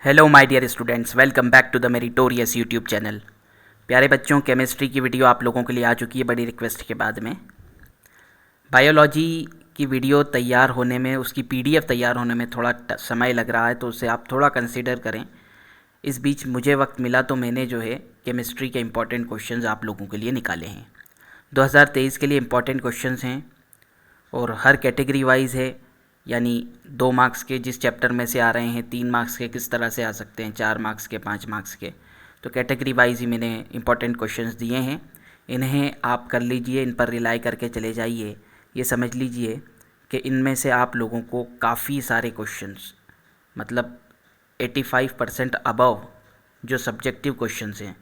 Hello my dear students, welcome back to the meritorious YouTube channel. प्यारे बच्चों, chemistry की video आप लोगों के लिए आ चुकी है बड़ी रिक्वेस्ट के बाद में। बायोलॉजी की वीडियो तैयार होने में, उसकी पीडीएफ तैयार होने में थोड़ा समय लग रहा है, तो उसे आप थोड़ा कंसीडर करें। इस बीच मुझे वक्त मिला तो मैंने जो है केमिस्ट्री के इम्पॉर्टेंट क्वेश्चंस आप लोगों के लिए निकाले हैं। 2023 के लिए इम्पॉर्टेंट क्वेश्चंस हैं और हर कैटेगरी वाइज है, यानी 2 मार्क्स के जिस चैप्टर में से आ रहे हैं, 3 मार्क्स के किस तरह से आ सकते हैं, 4 मार्क्स के, 5 मार्क्स के। तो कैटेगरी वाइज ही मैंने इंपॉर्टेंट क्वेश्चंस दिए हैं, इन्हें आप कर लीजिए, इन पर रिलाई करके चले जाइए। ये समझ लीजिए कि इनमें से आप लोगों को काफ़ी सारे क्वेश्चंस, मतलब 85% अबव जो सब्जेक्टिव क्वेश्चंस हैं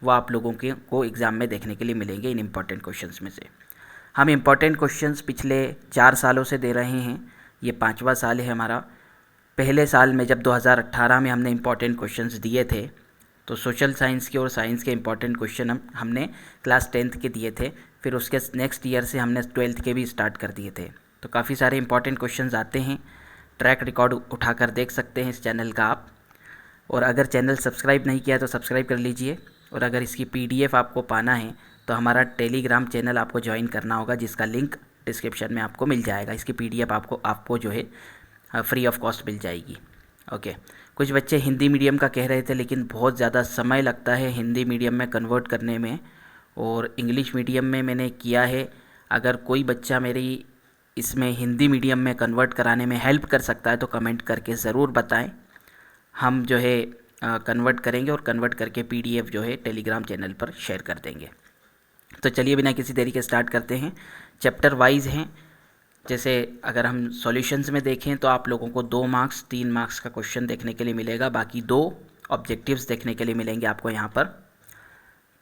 वो आप लोगों के को एग्ज़ाम में देखने के लिए मिलेंगे इन इम्पॉर्टेंट क्वेश्चंस में से। हम इम्पॉर्टेंट क्वेश्चंस पिछले 4 सालों से दे रहे हैं, ये 5वां साल है हमारा। पहले साल में जब 2018 में हमने इम्पॉर्टेंट क्वेश्चंस दिए थे, तो सोशल साइंस के और साइंस के इम्पॉर्टेंट क्वेश्चन हमने क्लास 10th के दिए थे। फिर उसके नेक्स्ट ईयर से हमने 12th के भी स्टार्ट कर दिए थे। तो काफ़ी सारे इम्पॉर्टेंट क्वेश्चंस आते हैं, ट्रैक रिकॉर्ड उठाकर देख सकते हैं इस चैनल का आप। और अगर चैनल सब्सक्राइब नहीं किया तो सब्सक्राइब कर लीजिए। और अगर इसकी पीडीएफ आपको पाना है तो हमारा टेलीग्राम चैनल आपको ज्वाइन करना होगा, जिसका लिंक डिस्क्रिप्शन में आपको मिल जाएगा। इसकी पीडीएफ आपको जो है फ्री ऑफ कॉस्ट मिल जाएगी। ओके। कुछ बच्चे हिंदी मीडियम का कह रहे थे, लेकिन बहुत ज़्यादा समय लगता है हिंदी मीडियम में कन्वर्ट करने में, और इंग्लिश मीडियम में मैंने किया है। अगर कोई बच्चा मेरी इसमें हिंदी मीडियम में कन्वर्ट कराने में हेल्प कर सकता है तो कमेंट करके ज़रूर बताएं। हम जो है कन्वर्ट करेंगे और कन्वर्ट करके पीडीएफ जो है टेलीग्राम चैनल पर शेयर कर देंगे। तो चलिए बिना किसी देरी के स्टार्ट करते हैं। चैप्टर वाइज हैं, जैसे अगर हम सॉल्यूशंस में देखें तो आप लोगों को 2 मार्क्स 3 मार्क्स का क्वेश्चन देखने के लिए मिलेगा, बाकी 2 ऑब्जेक्टिव्स देखने के लिए मिलेंगे आपको यहाँ पर।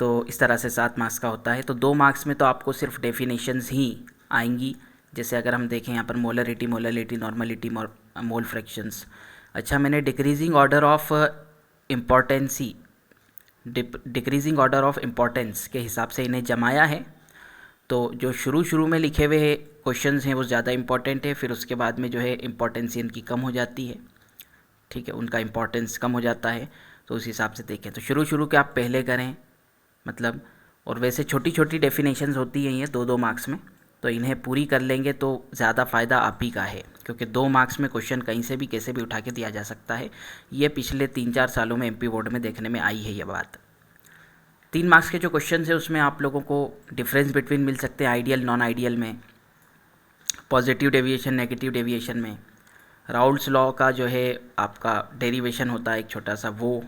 तो इस तरह से 7 मार्क्स का होता है। तो 2 मार्क्स में तो आपको सिर्फ डेफिनेशंस ही आएंगी। जैसे अगर हम देखें यहाँ पर molarity, molality, normality, mole fractions. अच्छा, मैंने decreasing order of importancy, decreasing order of importance के हिसाब से इन्हें जमाया है। तो जो शुरू में लिखे हुए क्वेश्चंस हैं वो ज़्यादा इम्पॉर्टेंट है, फिर उसके बाद में जो है इम्पॉर्टेंस इनकी कम हो जाती है। ठीक है, उनका इम्पॉर्टेंस कम हो जाता है। तो उस हिसाब से देखें तो शुरू के आप पहले करें, मतलब। और वैसे छोटी छोटी डेफिनेशंस होती हैं ये 2-2 मार्क्स में, तो इन्हें पूरी कर लेंगे तो ज़्यादा फ़ायदा आप ही का है, क्योंकि 2 मार्क्स में क्वेश्चन कहीं से भी कैसे भी उठा के दिया जा सकता है। ये पिछले 3-4 सालों में एमपी बोर्ड में देखने में आई है ये बात। 3 मार्क्स के जो क्वेश्चन है उसमें आप लोगों को डिफरेंस बिटवीन मिल सकते हैं आइडियल नॉन आइडियल में, पॉजिटिव डेविएशन नेगेटिव डेविएशन में, राउल्स लॉ का जो है आपका डेरिवेशन होता है एक छोटा सा वो,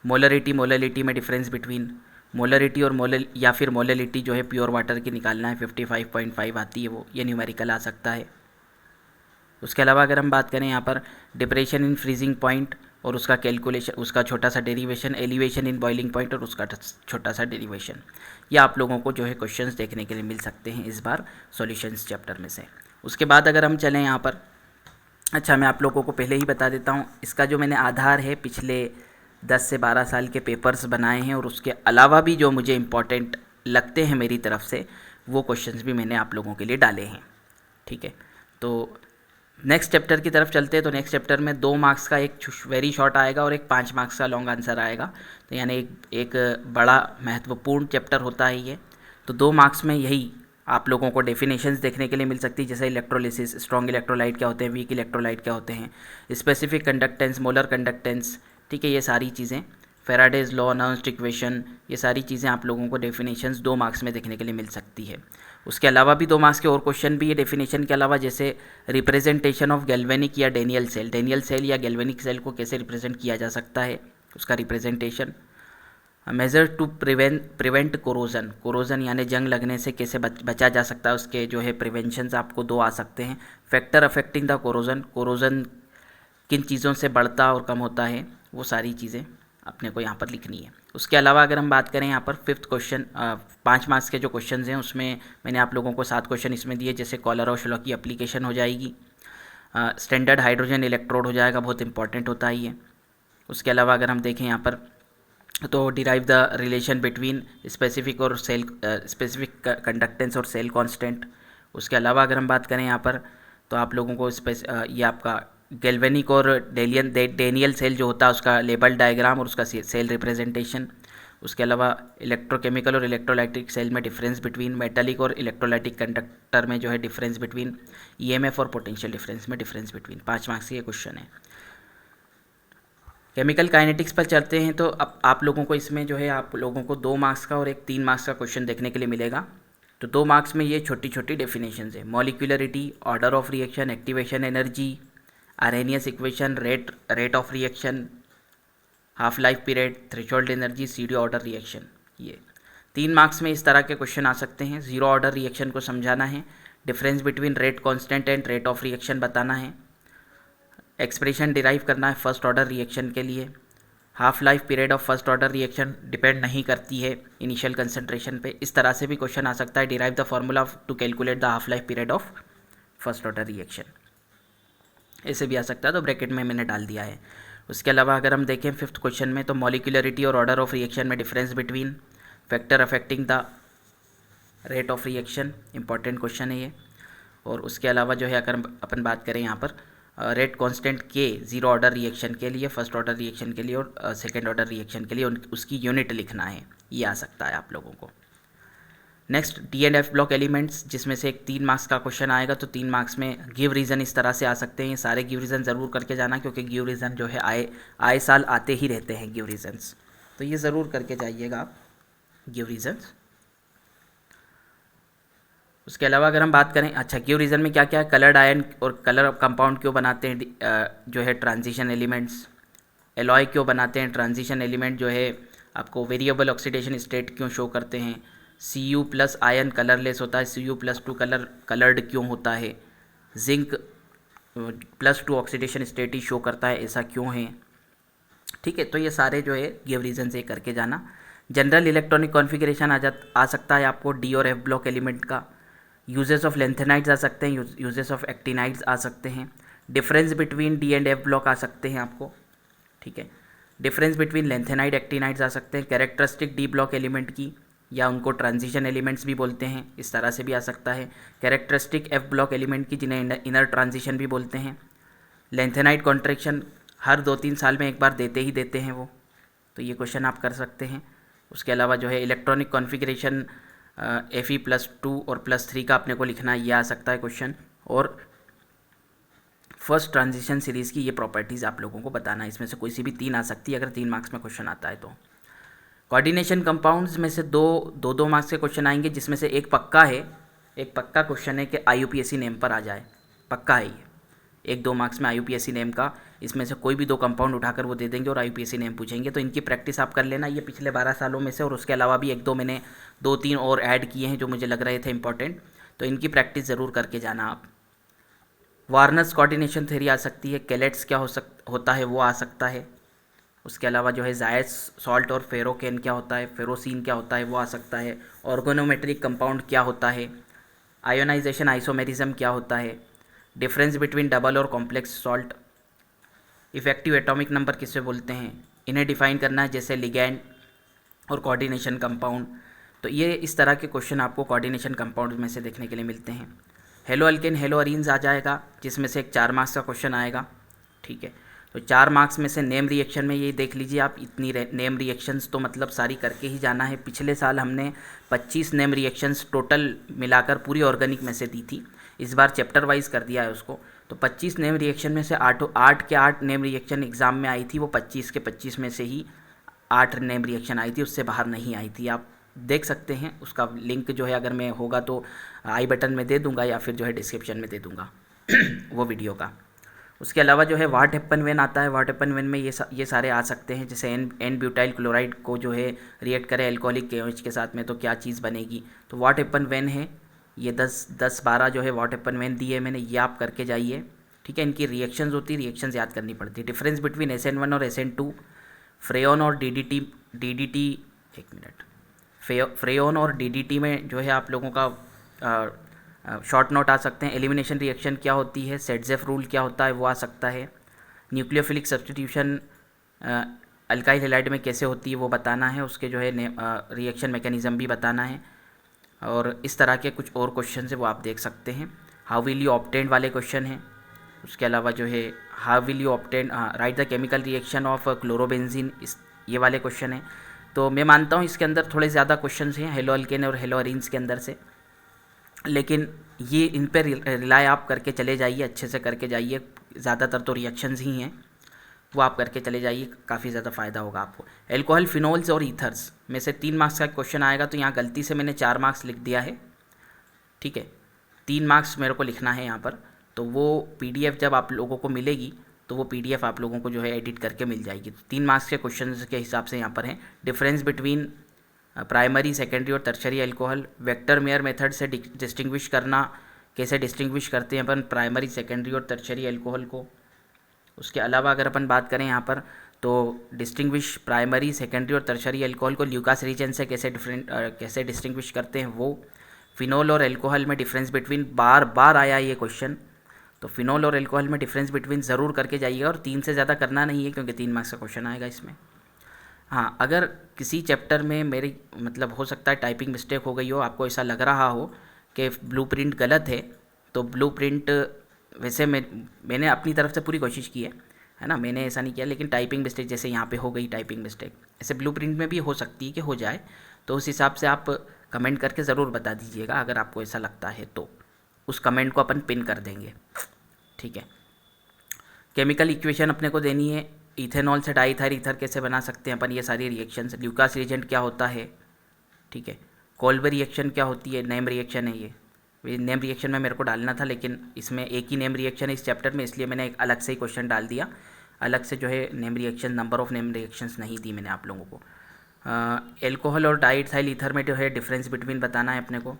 मोलरिटी मोललिटी में डिफरेंस बिटवीन मोलरिटी और मोलल, या फिर मोललिटी जो है प्योर वाटर की निकालना है, 55.5 आती है वो, ये न्यूमेरिकल आ सकता है। उसके अलावा अगर हम बात करें यहाँ पर डिप्रेशन इन फ्रीजिंग पॉइंट और उसका कैलकुलेशन, उसका छोटा सा derivation, elevation in boiling point और उसका छोटा सा डेरिवेशन, ये आप लोगों को जो है क्वेश्चंस देखने के लिए मिल सकते हैं इस बार सॉल्यूशंस चैप्टर में से। उसके बाद अगर हम चलें यहाँ पर, अच्छा मैं आप लोगों को पहले ही बता देता हूँ, इसका जो मैंने आधार है पिछले 10 से 12 साल के पेपर्स बनाए हैं, और उसके अलावा भी जो मुझे इम्पॉर्टेंट लगते हैं मेरी तरफ से वो क्वेश्चंस भी मैंने आप लोगों के लिए डाले हैं। ठीक है, तो नेक्स्ट चैप्टर की तरफ चलते हैं। तो नेक्स्ट चैप्टर में 2 मार्क्स का एक वेरी शॉर्ट आएगा और एक 5 मार्क्स का लॉन्ग आंसर आएगा। तो यानी एक बड़ा महत्वपूर्ण चैप्टर होता है ये। तो 2 मार्क्स में यही आप लोगों को डेफिनेशंस देखने के लिए मिल सकती है, जैसे इलेक्ट्रोलिसिस, स्ट्रॉन्ग इलेक्ट्रोलाइट क्या होते हैं, वीक इलेक्ट्रोलाइट क्या होते हैं, स्पेसिफिक कंडक्टेंस, मोलर कंडक्टेंस। ठीक है, ये सारी चीज़ें, फेराडेज लॉ, नर्न्स्ट इक्वेशन, ये सारी चीज़ें आप लोगों को डेफिनेशंस 2 मार्क्स में देखने के लिए मिल सकती है। उसके अलावा भी 2 मार्क्स के और क्वेश्चन भी है डेफिनेशन के अलावा, जैसे रिप्रेजेंटेशन ऑफ गैल्वेनिक या डेनियल सेल या गैल्वेनिक सेल को कैसे रिप्रेजेंट किया जा सकता है, उसका representation. Measure to prevent corrosion यानी जंग लगने से कैसे बचा जा सकता है, उसके जो है प्रिवेंशंस आपको 2 आ सकते हैं। फैक्टर अफेक्टिंग द कोरोजन किन चीज़ों से बढ़ता और कम होता है, वो सारी चीज़ें अपने को यहाँ पर लिखनी है। उसके अलावा अगर हम बात करें यहाँ पर 5th क्वेश्चन, 5 मार्क्स के जो क्वेश्चन हैं उसमें मैंने आप लोगों को 7 क्वेश्चन इसमें दिए, जैसे कोलारोस लॉ की एप्लीकेशन हो जाएगी, स्टैंडर्ड हाइड्रोजन इलेक्ट्रोड हो जाएगा, बहुत इंपॉर्टेंट होता है ये। उसके अलावा अगर हम देखें यहाँ पर तो derive the relation between specific और सेल स्पेसिफिक कंडक्टेंस और सेल कांस्टेंट। उसके अलावा अगर हम बात करें यहाँ पर तो आप लोगों को ये आपका गैल्वेनिक और डेनियल सेल जो होता है उसका लेबल डायग्राम और उसका सेल रिप्रेजेंटेशन। उसके अलावा इलेक्ट्रोकेमिकल और इलेक्ट्रोलाइटिक सेल में डिफरेंस बिटवीन मेटालिक और इलेक्ट्रोलाइटिक कंडक्टर में जो है डिफरेंस बिटवीन ईएमएफ और पोटेंशियल डिफरेंस में डिफरेंस बिटवीन। 5 मार्क्स की ये क्वेश्चन है। केमिकल काइनेटिक्स पर चलते हैं तो अब आप लोगों को इसमें जो है आप लोगों को 2 मार्क्स का और एक 3 मार्क्स का क्वेश्चन देखने के लिए मिलेगा। तो 2 मार्क्स में ये छोटी छोटी डेफिनेशन है। Molecularity, order of reaction, activation energy, Arrhenius equation, rate of reaction, half life period, threshold energy, CD order reaction. ये 3 मार्क्स में इस तरह के क्वेश्चन आ सकते हैं। जीरो ऑर्डर रिएक्शन को समझाना है, difference between rate constant and rate of reaction बताना है, एक्सप्रेशन डिराइव करना है फर्स्ट ऑर्डर रिएक्शन के लिए। Half life period of first order reaction depend नहीं करती है इनिशियल कंसंट्रेशन पे। इस तरह से भी क्वेश्चन आ सकता है। Derive the formula to calculate the half life period of first order reaction, ऐसे भी आ सकता है, तो ब्रैकेट में मैंने डाल दिया है। उसके अलावा अगर हम देखें 5th क्वेश्चन में तो मॉलिक्यूलरिटी और ऑर्डर ऑफ रिएक्शन में difference between factor affecting the rate of reaction, important question है ये। और उसके अलावा जो है अगर अपन बात करें यहाँ पर रेट कांस्टेंट के जीरो ऑर्डर रिएक्शन के लिए, फर्स्ट ऑर्डर रिएक्शन के लिए और सेकेंड ऑर्डर रिएक्शन के लिए उसकी यूनिट लिखना है, ये आ सकता है आप लोगों को। Next D and F block elements, जिसमें से एक 3 मार्क्स का क्वेश्चन आएगा। तो 3 मार्क्स में गिव रीज़न इस तरह से आ सकते हैं। ये सारे गिव रीज़न ज़रूर करके जाना, क्योंकि गिव रीज़न जो है आए साल आते ही रहते हैं गिव रीज़न्स, तो ये ज़रूर करके जाइएगा आप गिव रीज़न्स। उसके अलावा अगर हम बात करें, अच्छा गिव रीज़न में क्या क्या है, कलर्ड आयन और कलर कंपाउंड क्यों बनाते हैं जो है ट्रांजिशन एलिमेंट्स, एलॉय क्यों बनाते हैं ट्रांजिशन एलिमेंट जो है आपको वेरिएबल ऑक्सीडेशन स्टेट क्यों शो करते हैं, Cu प्लस आयन कलरलेस होता है, Cu+2 कलर्ड क्यों होता है, जिंक +2 ऑक्सीडेशन स्टेट ही शो करता है, ऐसा क्यों है। ठीक है, तो ये सारे जो है गिव रीजन से करके जाना। जनरल इलेक्ट्रॉनिक कॉन्फ़िगरेशन आ सकता है आपको डी और एफ ब्लॉक एलिमेंट का। यूजेस ऑफ लेंथेनाइड्स आ सकते हैं, यूजेस ऑफ एक्टिनाइड्स आ सकते हैं, difference between D and F block आ सकते हैं आपको। ठीक है, डिफरेंस बिटवीन लेंथेनाइड एक्टिनाइड्स आ सकते हैं, कैरेक्टरिस्टिक डी ब्लॉक एलिमेंट की, या उनको ट्रांजिशन एलिमेंट्स भी बोलते हैं, इस तरह से भी आ सकता है। कैरेक्टरिस्टिक एफ ब्लॉक एलिमेंट की, जिन्हें इनर ट्रांजिशन भी बोलते हैं। लेंथेनाइड कॉन्ट्रैक्शन हर 2-3 साल में एक बार देते ही देते हैं वो, तो ये क्वेश्चन आप कर सकते हैं। उसके अलावा जो है इलेक्ट्रॉनिक कॉन्फ़िगरेशन Fe+2 और +3 का अपने को लिखना, ये आ सकता है क्वेश्चन। और फर्स्ट ट्रांजिशन सीरीज़ की ये प्रॉपर्टीज़ आप लोगों को बताना है, इसमें से कोई सी भी 3 आ सकती है अगर 3 मार्क्स में क्वेश्चन आता है तो। कोऑर्डिनेशन कंपाउंड्स में से दो मार्क्स के क्वेश्चन आएंगे, जिसमें से एक पक्का है, एक पक्का क्वेश्चन है कि IUPAC नेम पर आ जाए, पक्का है ये। 1-2 मार्क्स में IUPAC नेम का, इसमें से कोई भी 2 कंपाउंड उठाकर वो दे देंगे और IUPAC नेम पूछेंगे, तो इनकी प्रैक्टिस आप कर लेना। ये पिछले 12 सालों में से, और उसके अलावा भी 1-2 मैंने 2-3 और ऐड किए हैं जो मुझे लग रहे थे इंपॉर्टेंट, तो इनकी प्रैक्टिस ज़रूर करके जाना आप। वार्नर्स कोऑर्डिनेशन थ्योरी आ सकती है, कैलेट्स क्या होता है वो आ सकता है। उसके अलावा जो है जायस सॉल्ट और फेरोकेन क्या होता है, फेरोसिन क्या होता है वो आ सकता है। ऑर्गोनोमेट्रिक कंपाउंड क्या होता है, आयोनाइजेशन आइसोमेरिज्म क्या होता है, डिफरेंस बिटवीन डबल और complex salt, effective atomic number किसे बोलते हैं, इन्हें डिफाइन करना है, जैसे लिगैंड और कोऑर्डिनेशन कंपाउंड। तो ये इस तरह के क्वेश्चन आपको कोऑर्डिनेशन कंपाउंड में से देखने के लिए मिलते हैं। हेलो अल्केन हेलो अरीन्स आ जाएगा, जिसमें से एक 4 मार्क्स का क्वेश्चन आएगा। ठीक है, तो 4 मार्क्स में से नेम रिएक्शन में ये देख लीजिए आप, इतनी नेम रिएक्शंस तो मतलब सारी करके ही जाना है। पिछले साल हमने 25 नेम रिएक्शंस टोटल मिलाकर पूरी ऑर्गेनिक में से दी थी, इस बार चैप्टर वाइज कर दिया है उसको। तो 25 नेम रिएक्शन में से 8 के 8 नेम रिएक्शन एग्ज़ाम में आई थी, वो 25 के 25 में से ही 8 नेम रिएक्शन आई थी, उससे बाहर नहीं आई थी। आप देख सकते हैं, उसका लिंक जो है अगर मैं होगा तो आई बटन में दे दूंगा या फिर जो है डिस्क्रिप्शन में दे दूंगा वो वीडियो का। उसके अलावा जो है व्हाट हैपन व्हेन आता है, व्हाट हैपन व्हेन में ये सारे आ सकते हैं, जैसे एन ब्यूटाइल क्लोराइड को जो है रिएक्ट करें एल्कोहलिक KOH के साथ में तो क्या चीज़ बनेगी। तो व्हाट हैपन व्हेन है, ये 10-12 जो है व्हाट हैपन व्हेन दिए मैंने, ये आप करके जाइए। ठीक है, इनकी रिएक्शंस होती है, रिएक्शंस याद करनी पड़ती है। डिफरेंस बिटवीन SN1 और SN2, फ्रेओन और DDT एक मिनट, फ्रेओन और DDT में जो है आप लोगों का शॉर्ट नोट आ सकते हैं। एलिमिनेशन रिएक्शन क्या होती है, सेटजेफ रूल क्या होता है वो आ सकता है। न्यूक्लियोफिलिक सब्स्टिट्यूशन अल्काइल हैलाइड में कैसे होती है वो बताना है, उसके जो है रिएक्शन मैकेनिज़्म भी बताना है। और इस तरह के कुछ और क्वेश्चन है वो आप देख सकते हैं। हाउ विल यू ऑब्टेन वाले क्वेश्चन हैं। उसके अलावा जो है how will you obtain, right the chemical reaction of chlorobenzene, इस ये वाले क्वेश्चन हैं। तो मैं मानता हूँ इसके अंदर थोड़े ज़्यादा क्वेश्चन हैं हेलो अल्केन और हेलो अरीन्स के अंदर से, लेकिन ये इन पर रिलाय आप करके चले जाइए, अच्छे से करके जाइए। ज़्यादातर तो रिएक्शंस ही हैं, वो आप करके चले जाइए, काफ़ी ज़्यादा फ़ायदा होगा आपको। एल्कोहल, फिनोल्स और ईथर्स में से 3 मार्क्स का क्वेश्चन आएगा, तो यहाँ गलती से मैंने 4 मार्क्स लिख दिया है, ठीक है। 3 मार्क्स मेरे को लिखना है यहाँ पर। तो वो पीडीएफ जब आप लोगों को मिलेगी तो वो पीडीएफ आप लोगों को जो है एडिट करके मिल जाएगी। तो 3 मार्क्स के क्वेश्चन के हिसाब से यहाँ पर हैं। डिफरेंस बिटवीन प्राइमरी, सेकेंडरी और tertiary alcohol, vector mayor method से डिस्टिंग्विश करना, कैसे डिस्टिंग्विश करते हैं अपन प्राइमरी, सेकेंडरी और टर्शरी एल्कोहल को। उसके अलावा अगर अपन बात करें यहाँ पर, तो डिस्टिंग्विश प्राइमरी, सेकेंडरी और टर्शरी एल्कोहल को ल्यूकास रीजन से कैसे डिस्टिंग्विश करते हैं वो। फिनोल और एल्कोहल में डिफरेंस बिटवीन, बार बार आया ये क्वेश्चन, तो फिनोल और एल्कोहल में डिफरेंस बिटवीन ज़रूर करके जाइएगा, और 3 से ज़्यादा करना नहीं है क्योंकि 3 मार्क्स का क्वेश्चन आएगा इसमें। हाँ, अगर किसी चैप्टर में मेरी मतलब हो सकता है टाइपिंग मिस्टेक हो गई हो, आपको ऐसा लग रहा हो कि ब्लूप्रिंट गलत है, तो ब्लूप्रिंट वैसे मैंने अपनी तरफ से पूरी कोशिश की है ना, मैंने ऐसा नहीं किया, लेकिन टाइपिंग मिस्टेक जैसे यहाँ पे हो गई टाइपिंग मिस्टेक, ऐसे ब्लूप्रिंट में भी हो सकती है कि हो जाए। तो उस हिसाब से आप कमेंट करके ज़रूर बता दीजिएगा, अगर आपको ऐसा लगता है तो उस कमेंट को अपन पिन कर देंगे, ठीक है। केमिकल इक्वेशन अपने को देनी है, इथेनॉल से डाईथाइल ईथर कैसे बना सकते हैं अपन, ये सारी रिएक्शंस। ल्यूकास रिएजेंट क्या होता है, ठीक है। कोल्बर रिएक्शन क्या होती है, नेम रिएक्शन है ये नेम रिएक्शन में मेरे को डालना था, लेकिन इसमें एक ही नेम रिएक्शन है इस चैप्टर में, इसलिए मैंने एक अलग से ही क्वेश्चन डाल दिया। अलग से जो है name reaction, number of name reactions नहीं दी मैंने आप लोगों को। एल्कोहल और डाईथाइल ईथर में जो है डिफरेंस बिटवीन बताना है अपने को।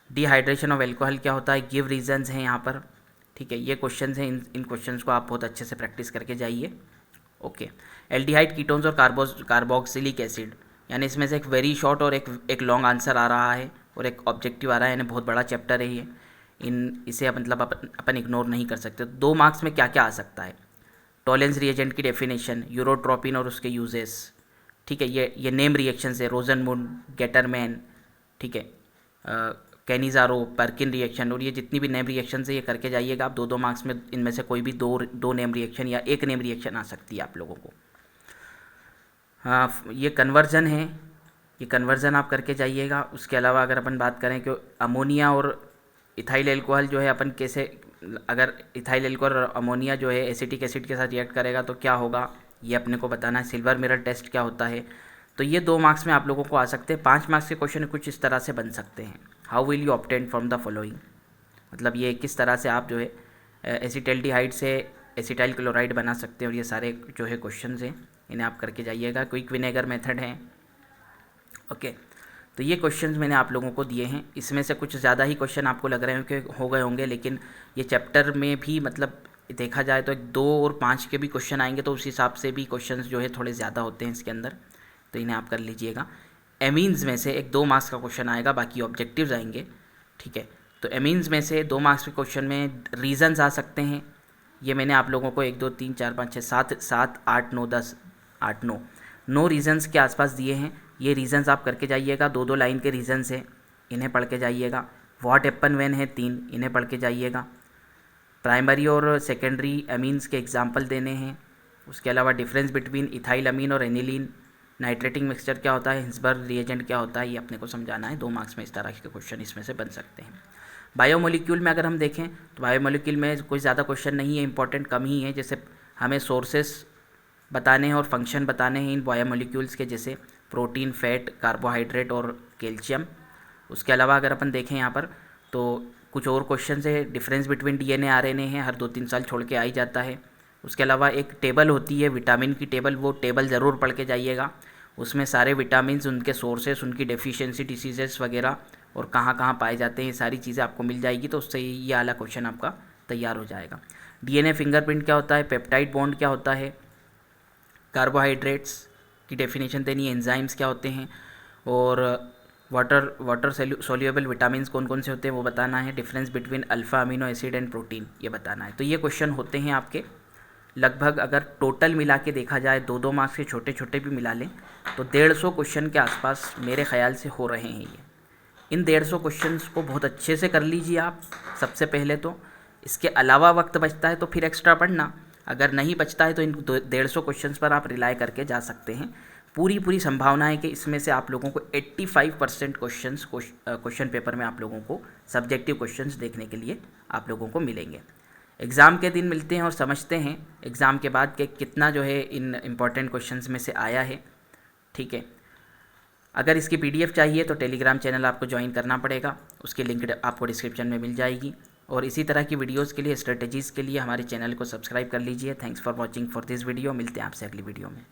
डिहाइड्रेशन ऑफ एल्कोहल क्या होता है, गिव रीजंस हैं यहाँ पर, ठीक है। ये क्वेश्चंस हैं, इन क्वेश्चंस को आप बहुत अच्छे से प्रैक्टिस करके जाइए, ओके। एल्डिहाइड, कीटोन्स और कार्बोक्सिलिक एसिड, यानी इसमें से एक वेरी शॉर्ट और एक लॉन्ग आंसर आ रहा है और एक ऑब्जेक्टिव आ रहा है, यानी बहुत बड़ा चैप्टर है ये। इसे मतलब अपन इग्नोर नहीं कर सकते। 2 मार्क्स में क्या क्या आ सकता है, टॉलेंस रिएजेंट की डेफिनेशन, यूरोट्रोपिन और उसके यूजेस, ठीक है। ये नेम रिएक्शन है, रोजनमुंड, गेटरमैन, ठीक है, कैनिजारो, पर्किन रिएक्शन, और ये जितनी भी नेम रिएक्शन है ये करके जाइएगा आप। 2 मार्क्स में इनमें से कोई भी दो नेम रिएक्शन या एक नेम रिएक्शन आ सकती है आप लोगों को। हाँ, ये कन्वर्जन है, ये कन्वर्जन आप करके जाइएगा। उसके अलावा अगर अपन बात करें कि अमोनिया और इथाइल एल्कोहल जो है अपन कैसे, अगर इथाइल एल्कोहल और अमोनिया जो है एसिटिक एसिड के साथ रिएक्ट करेगा तो क्या होगा, ये अपने को बताना है। सिल्वर मिरर टेस्ट क्या होता है, तो ये 2 मार्क्स में आप लोगों को आ सकते हैं। 5 मार्क्स के क्वेश्चन कुछ इस तरह से बन सकते हैं। How will you obtain from the following, मतलब ये किस तरह से आप जो है एसिटल्डिहाइड से एसिटाइल क्लोराइड बना सकते हैं, और ये सारे जो है क्वेश्चन हैं इन्हें आप करके जाइएगा। क्विक विनेगर मेथड है, ओके। तो ये क्वेश्चंस मैंने आप लोगों को दिए हैं, इसमें से कुछ ज़्यादा ही क्वेश्चन आपको लग रहे हैं कि हो गए होंगे, लेकिन ये चैप्टर में भी मतलब देखा जाए तो 2 और 5 के भी क्वेश्चन आएंगे, तो उस हिसाब से भी क्वेश्चंस जो है थोड़े ज़्यादा होते हैं इसके अंदर, तो इन्हें आप कर लीजिएगा। एमीन्स में से एक 2 मार्क्स का क्वेश्चन आएगा, बाकी ऑब्जेक्टिव्स आएंगे, ठीक है। तो एमीन्स में से 2 मार्क्स के क्वेश्चन में रीजंस आ सकते हैं। ये मैंने आप लोगों को 1 2 3 4 5 6 7 8 9 10 8 9 रीजंस के आसपास दिए हैं। ये रीजंस आप करके जाइएगा, 2 2 लाइन के रीजंस हैं, इन्हें पढ़ के जाइएगा। व्हाट हैपन व्हेन है 3, इन्हें पढ़ के जाइएगा। प्राइमरी और सेकेंडरी एमीन्स के एग्जाम्पल देने हैं। उसके अलावा डिफरेंस बिटवीन इथाइल अमीन और एनिलीन, नाइट्रेटिंग मिक्सचर क्या होता है, हिंसबर्ग रिएजेंट क्या होता है, ये अपने को समझाना है। 2 मार्क्स में इस तरह के क्वेश्चन इसमें से बन सकते हैं। बायोमोलिक्यूल में अगर हम देखें तो बायोमोलिक्यूल में कोई ज़्यादा क्वेश्चन नहीं है, इंपॉर्टेंट कम ही है। जैसे हमें सोर्सेस बताने हैं और फंक्शन बताने हैं इन बायोमोलिक्यूल्स के, जैसे प्रोटीन, फैट, कार्बोहाइड्रेट और कैल्शियम। उसके अलावा अगर अपन देखें यहाँ पर तो कुछ और क्वेश्चन है, डिफरेंस बिटवीन डीएनए आरएनए है, हर 2-3 साल छोड़ के आ ही जाता है। उसके अलावा एक टेबल होती है विटामिन की टेबल, वो टेबल ज़रूर पढ़ के जाइएगा। उसमें सारे विटामिन, उनके सोर्सेस, उनकी डेफिशिएंसी, डिसीजेस वगैरह और कहाँ कहाँ पाए जाते हैं, ये सारी चीज़ें आपको मिल जाएगी, तो उससे ये वाला क्वेश्चन आपका तैयार हो जाएगा। डीएनए फिंगरप्रिंट क्या होता है, पेप्टाइड बॉन्ड क्या होता है, कार्बोहाइड्रेट्स की डेफिनेशन देनी है, एंजाइम्स क्या होते हैं, और वाटर सोल्यूबल विटामिन्स कौन कौन से होते हैं वो बताना है। Difference between alpha amino acid and protein, ये बताना है। तो ये क्वेश्चन होते हैं आपके लगभग, अगर टोटल मिला के देखा जाए 2-2 मार्क्स के छोटे छोटे भी मिला लें तो 150 क्वेश्चन के आसपास मेरे ख्याल से हो रहे हैं ये। इन 150 क्वेश्चंस को बहुत अच्छे से कर लीजिए आप सबसे पहले तो। इसके अलावा वक्त बचता है तो फिर एक्स्ट्रा पढ़ना, अगर नहीं बचता है तो इन 150 क्वेश्चंस पर आप रिलाई करके जा सकते हैं। पूरी संभावना है कि इसमें से आप लोगों को 85% क्वेश्चन पेपर में आप लोगों को सब्जेक्टिव क्वेश्चंस देखने के लिए आप लोगों को मिलेंगे। एग्ज़ाम के दिन मिलते हैं और समझते हैं एग्ज़ाम के बाद कि कितना जो है इन इम्पॉर्टेंट क्वेश्चंस में से आया है। ठीक है, अगर इसकी PDF चाहिए तो टेलीग्राम चैनल आपको ज्वाइन करना पड़ेगा, उसकी लिंक आपको डिस्क्रिप्शन में मिल जाएगी। और इसी तरह की वीडियोस के लिए, स्ट्रेटजीज़ के लिए हमारे चैनल को सब्सक्राइब कर लीजिए। Thanks for watching for this video. मिलते हैं आपसे अगली वीडियो में।